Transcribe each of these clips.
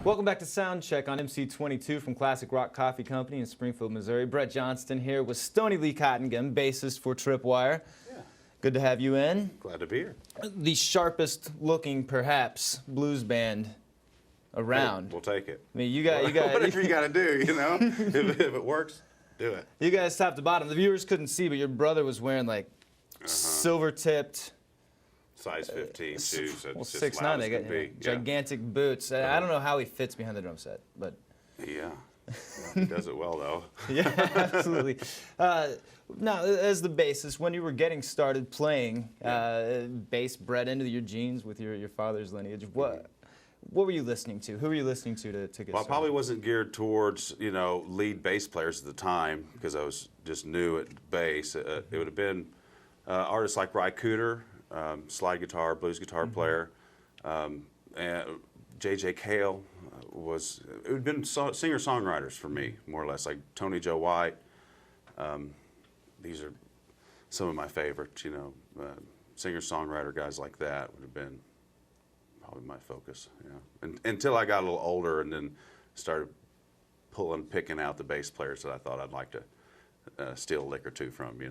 Welcome back to Soundcheck on MC22 from Classic Rock Coffee Company in Springfield, Missouri. Brett Johnston here with Stoney Cottengim, bassist for Tripwire. Yeah. Good to have you in. Glad to be here. The sharpest looking, perhaps, blues band around. Hey, we'll take it. I mean, you got whatever you got to do, you know. if it works, do it. You guys top to bottom. The viewers couldn't see, but your brother was wearing like silver-tipped. Size 15 shoes. Well, 6'9", they got gigantic boots. I don't know how he fits behind the drum set, but yeah, he does it well though. Yeah, absolutely. Now, as the bassist, when you were getting started playing bass, bred into your genes with your father's lineage, what were you listening to? Who were you listening to get started? Well, I probably wasn't geared towards lead bass players at the time because I was just new at bass. It would have been artists like Ry Cooder. Slide guitar, blues guitar player, and J.J. Cale it would have been singer-songwriters for me, more or less, like Tony Joe White. These are some of my favorites, singer-songwriter guys like that would have been probably my focus, until I got a little older and then started picking out the bass players that I thought I'd like to steal a lick or two from,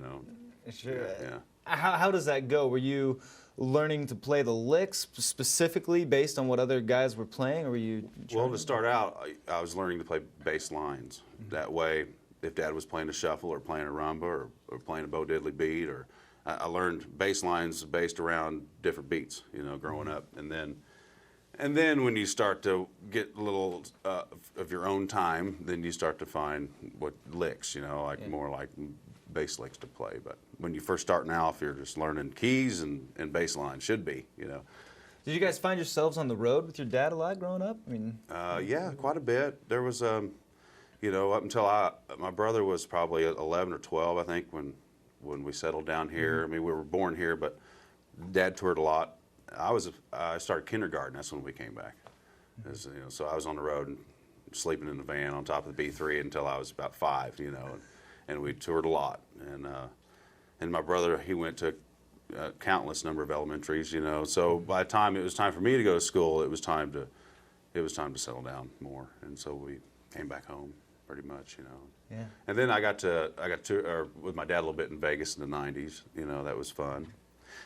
Sure. Yeah. How does that go? Were you learning to play the licks specifically based on what other guys were playing, or were you? Well, to start out, I was learning to play bass lines. That way, if Dad was playing a shuffle or playing a rumba or playing a Bo Diddley beat, or I learned bass lines based around different beats, growing up, and then when you start to get a little of your own time, then you start to find what licks, more like bass licks to play. But when you first starting out, you're just learning keys and bass lines should be, Did you guys find yourselves on the road with your dad a lot growing up? I mean, yeah, quite a bit. There was, up until my brother was probably 11 or 12, I think, when we settled down here. I mean, we were born here, but Dad toured a lot. I started kindergarten. That's when we came back. So I was on the road and sleeping in the van on top of the B3 until I was about 5, and we toured a lot. And my brother, he went to a countless number of elementaries, So by the time it was time for me to go to school, it was time to settle down more. And so we came back home, pretty much, Yeah. And then I got to with my dad a little bit in Vegas in the '90s. That was fun.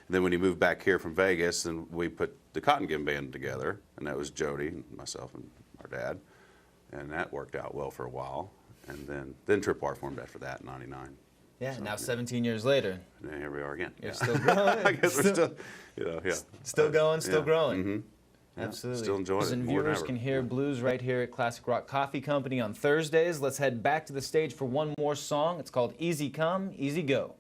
And then when he moved back here from Vegas, then we put the Cottengim Band together, and that was Jody, myself, and our dad, and that worked out well for a while. And then Tripwire formed after that in '99. Yeah, so, now 17 years later. Yeah, here we are again. You're still growing. I guess we're still, Still going, still growing. Mm-hmm. Yeah, absolutely. still enjoying it more than viewers ever. Can hear blues right here at Classic Rock Coffee Company on Thursdays. Let's head back to the stage for one more song. It's called Easy Come, Easy Go.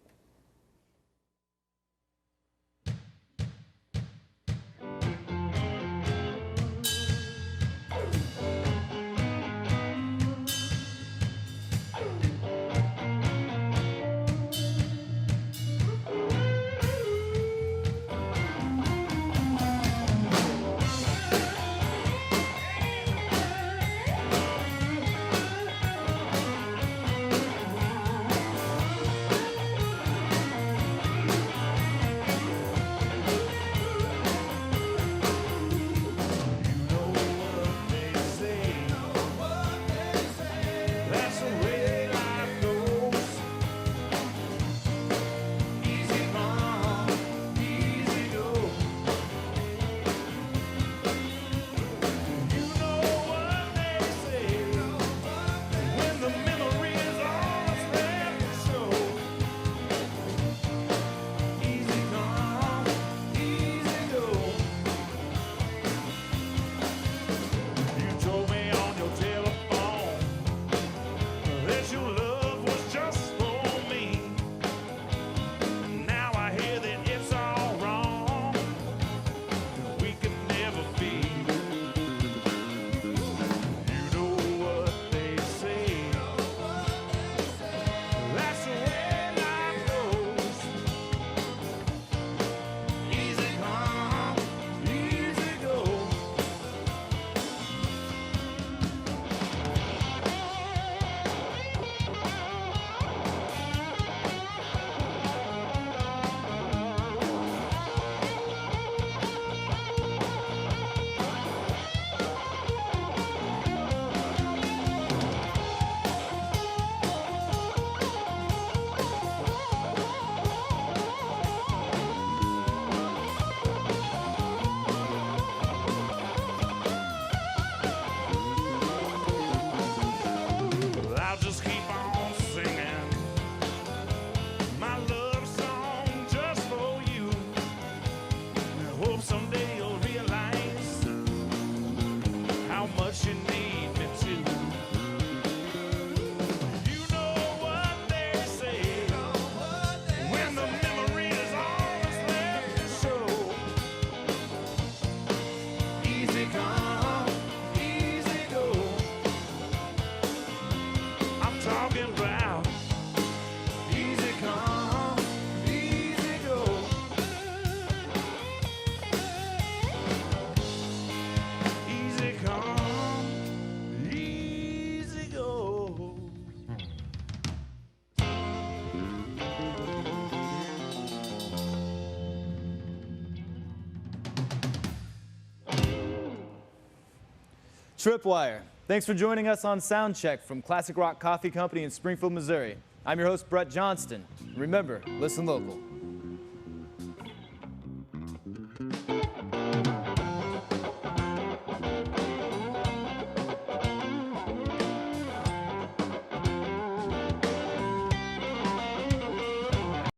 Tripwire. Thanks for joining us on Soundcheck from Classic Rock Coffee Company in Springfield, Missouri. I'm your host, Brett Johnston. Remember, listen local.